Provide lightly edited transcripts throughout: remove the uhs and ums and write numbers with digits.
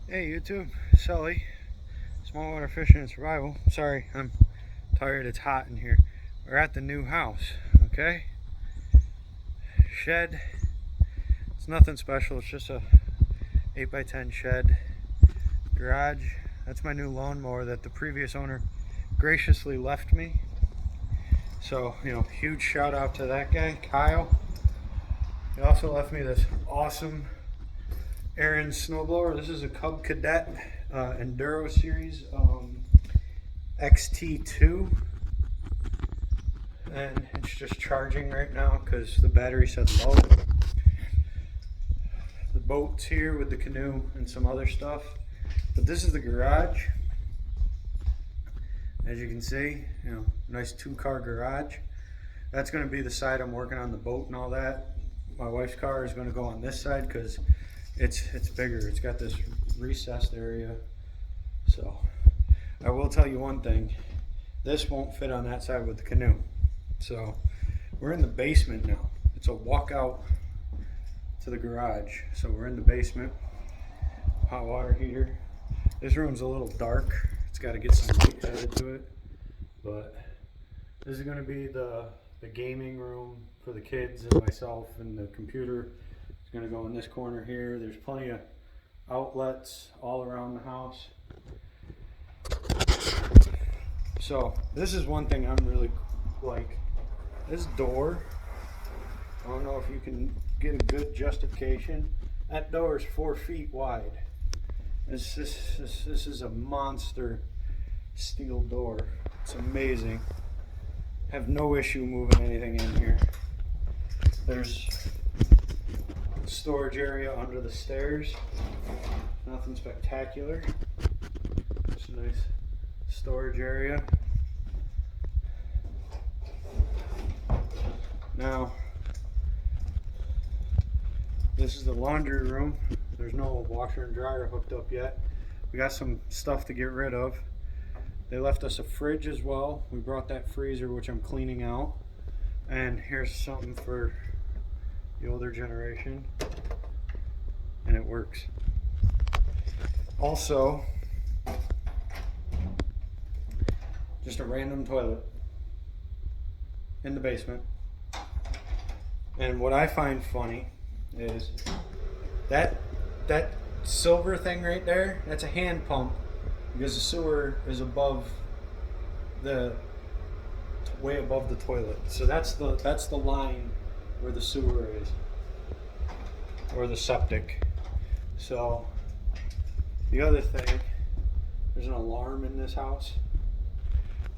Hey YouTube, Sully, Smallwater Fishing and Survival. Sorry, I'm tired, it's hot in here. We're at the new house, okay? Shed, it's nothing special, it's just a 8x10 shed. Garage, that's my new lawnmower that the previous owner graciously left me. So, huge shout out to that guy, Kyle. He also left me this awesome Ariens snowblower. This is a Cub Cadet Enduro Series XT2, and it's just charging right now because the battery said low. The boat's here with the canoe and some other stuff, but this is the garage. As you can see, nice 2-car garage. That's going to be the side I'm working on the boat and all that. My wife's car is going to go on this side because it's bigger. It's got this recessed area. So I will tell you one thing, this won't fit on that side with the canoe. So we're in the basement now. It's a walkout to the garage. So we're in the basement. Hot water heater. This room's a little dark. It's got to get some light added to it. But this is going to be the gaming room for the kids and myself, and the computer is going to go in this corner here. There's plenty of outlets all around the house. So this is one thing I'm really like. This door, I don't know if you can get a good justification. That door is 4 feet wide. This is a monster steel door. It's amazing. Have no issue moving anything in here. There's a storage area under the stairs. Nothing spectacular. Just a nice storage area. Now, this is the laundry room. There's no washer and dryer hooked up yet. We got some stuff to get rid of. They left us a fridge as well. We brought that freezer, which I'm cleaning out. And here's something for the older generation. And it works. Also, just a random toilet in the basement. And what I find funny is that silver thing right there, that's a hand pump, because the sewer is way above the toilet. So that's the line where the sewer is, or the septic. So the other thing, there's an alarm in this house.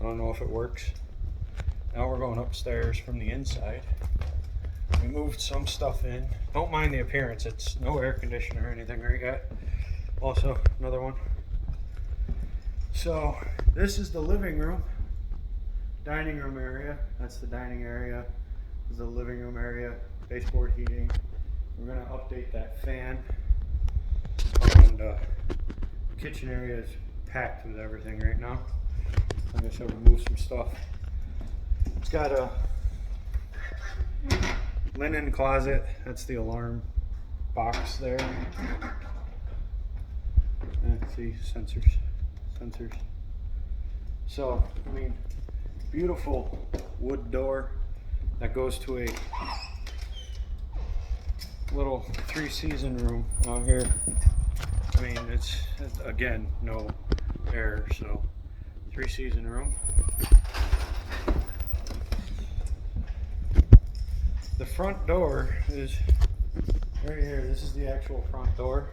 I don't know if it works. Now we're going upstairs from the inside. We moved some stuff in. Don't mind the appearance. It's no air conditioner or anything right yet. Also, another one. So this is the living room, dining room area. That's the dining area. This is the living room area. Baseboard heating. We're gonna update that fan. And kitchen area is packed with everything right now. I'm gonna remove some stuff. It's got a linen closet. That's the alarm box there. And see, sensors. So, beautiful wood door that goes to a little 3-season room out here. It's again, no air, so 3-season room. The front door is right here. This is the actual front door.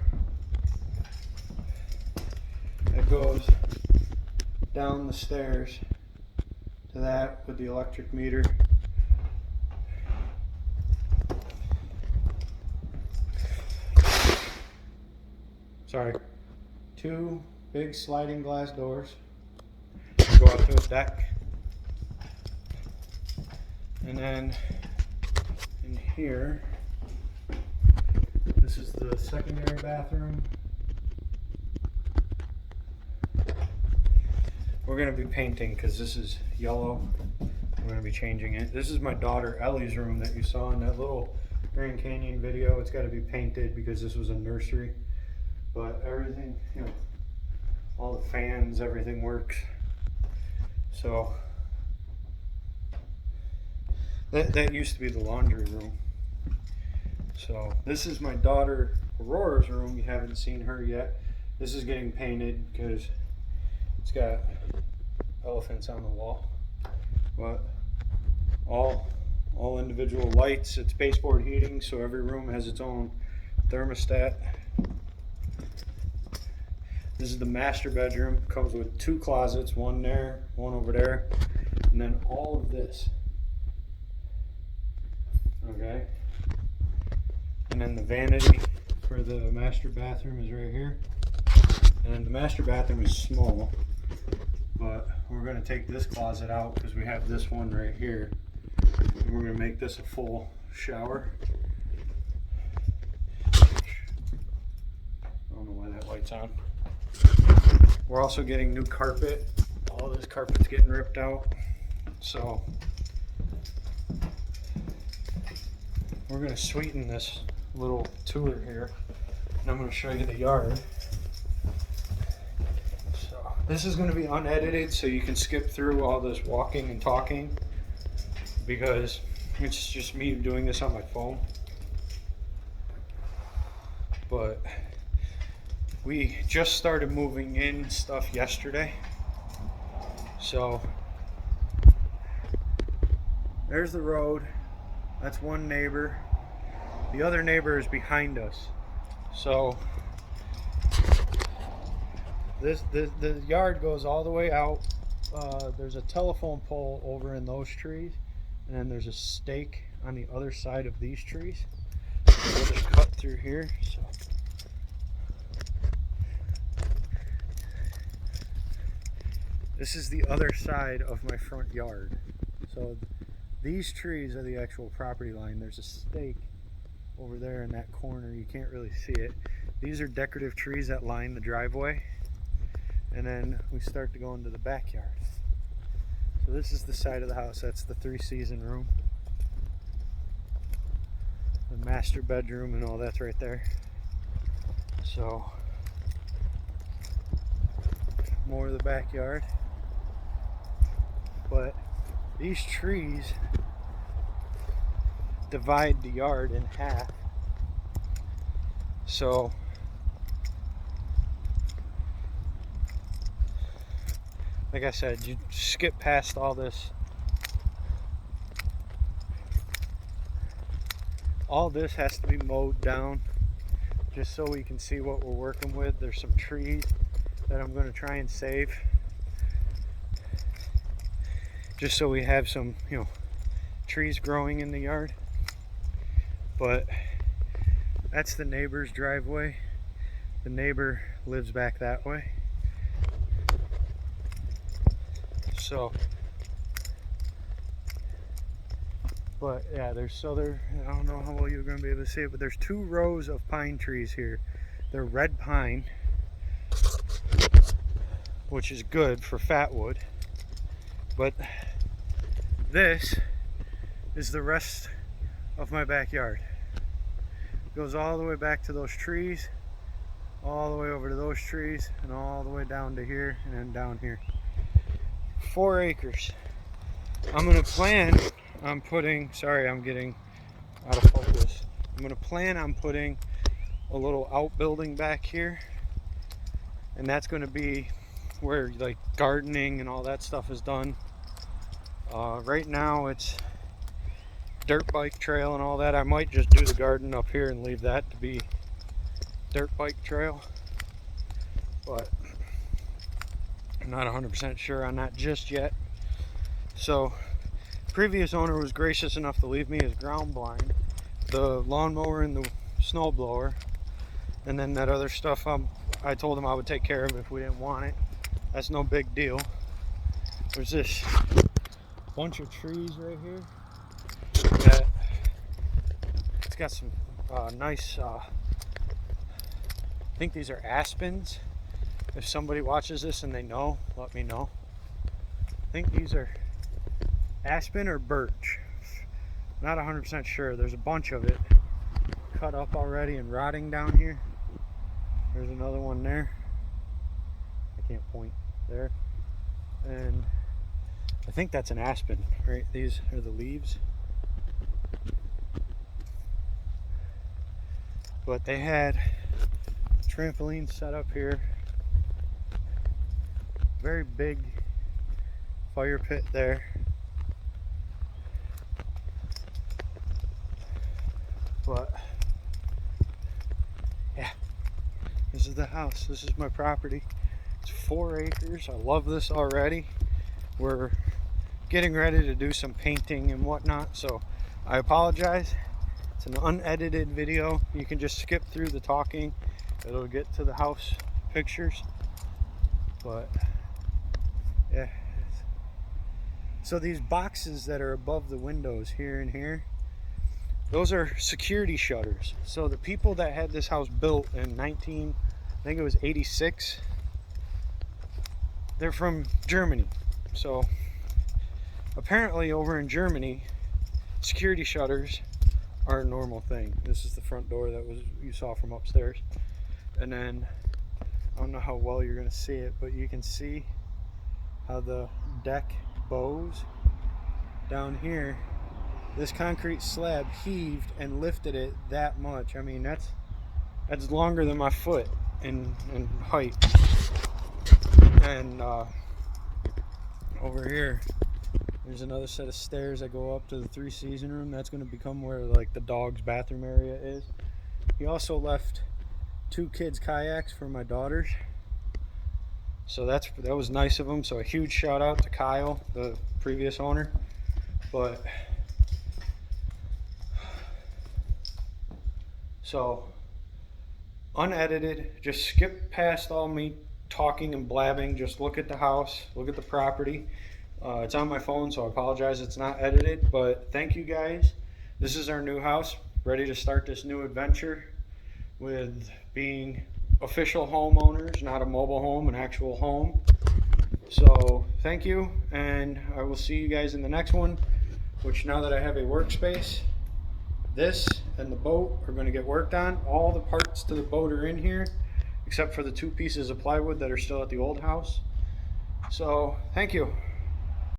It goes down the stairs to that with the electric meter. Sorry. 2 big sliding glass doors. Go out to a deck. And then in here, this is the secondary bathroom. We're going to be painting because this is yellow. We're going to be changing it. This is my daughter Ellie's room that you saw in that little Grand Canyon video. It's got to be painted because this was a nursery. but everything, you know, all the fans, everything works. So that used to be the laundry room. So this is my daughter Aurora's room. You haven't seen her yet. This is getting painted because it's got elephants on the wall. But all individual lights. It's baseboard heating, so every room has its own thermostat. This is the master bedroom. Comes with 2 closets, one there, one over there, and then all of this. Okay. And then the vanity for the master bathroom is right here. And then the master bathroom is small, but we're going to take this closet out because we have this one right here. And we're going to make this a full shower. I don't know why that light's on. We're also getting new carpet. All this carpet's getting ripped out. So we're going to sweeten this little tour here. And I'm going to show you the yard. So this is going to be unedited, so you can skip through all this walking and talking, because it's just me doing this on my phone. But we just started moving in stuff yesterday. So there's the road. That's one neighbor. The other neighbor is behind us. So the yard goes all the way out. There's a telephone pole over in those trees, and then there's a stake on the other side of these trees. So we'll just cut through here. So this is the other side of my front yard. So these trees are the actual property line. There's a stake over there in that corner. You can't really see it. These are decorative trees that line the driveway. And then we start to go into the backyard. So this is the side of the house. That's the 3-season room. The master bedroom and all that's right there. So more of the backyard. But these trees divide the yard in half. So like I said, you skip past all this. All this has to be mowed down just so we can see what we're working with. There's some trees that I'm going to try and save, just so we have some, you know, trees growing in the yard. But that's the neighbor's driveway. The neighbor lives back that way. So, but yeah, I don't know how well you're going to be able to see it, but there's 2 rows of pine trees here. They're red pine, which is good for fat wood. But this is the rest of my backyard. It goes all the way back to those trees, all the way over to those trees, and all the way down to here, and then down here. 4 acres. I'm gonna plan on putting, sorry, I'm getting out of focus. I'm gonna plan on putting a little outbuilding back here, and that's gonna be where like gardening and all that stuff is done. Right now it's dirt bike trail and all that. I might just do the garden up here and leave that to be dirt bike trail, but I'm not 100% sure on that just yet. So previous owner was gracious enough to leave me his ground blind, the lawnmower and the snow blower, and then that other stuff I told him I would take care of if we didn't want it. That's no big deal. There's this bunch of trees right here that it's got some nice I think these are aspens. If somebody watches this and they know, let me know. I think these are aspen or birch. Not 100% sure. There's a bunch of it cut up already and rotting down here. There's another one there. I can't point there. And I think that's an aspen, right? These are the leaves. But they had trampoline set up here. Very big fire pit there. But yeah, this is the house. This is my property. It's 4 acres. I love this already. We're getting ready to do some painting and whatnot, so I apologize. It's an unedited video. You can just skip through the talking. It'll get to the house pictures. But yeah. So these boxes that are above the windows here and here, those are security shutters. So the people that had this house built in I think it was 86, they're from Germany. So apparently over in Germany, security shutters are a normal thing. This is the front door that you saw from upstairs. And then, I don't know how well you're gonna see it, but you can see how the deck bows down here. This concrete slab heaved and lifted it that much. I mean, that's longer than my foot in height. And over here, there's another set of stairs that go up to the 3-season room. That's going to become where like the dog's bathroom area is. He also left 2 kids' kayaks for my daughters. So that was nice of him. So a huge shout out to Kyle, the previous owner. But so unedited, just skip past all me talking and blabbing. Just look at the house, look at the property. It's on my phone, so I apologize it's not edited, but thank you guys. This is our new house, ready to start this new adventure with being official homeowners, not a mobile home, an actual home. So thank you, and I will see you guys in the next one, which now that I have a workspace, this and the boat are going to get worked on. All the parts to the boat are in here, except for the 2 pieces of plywood that are still at the old house. So thank you.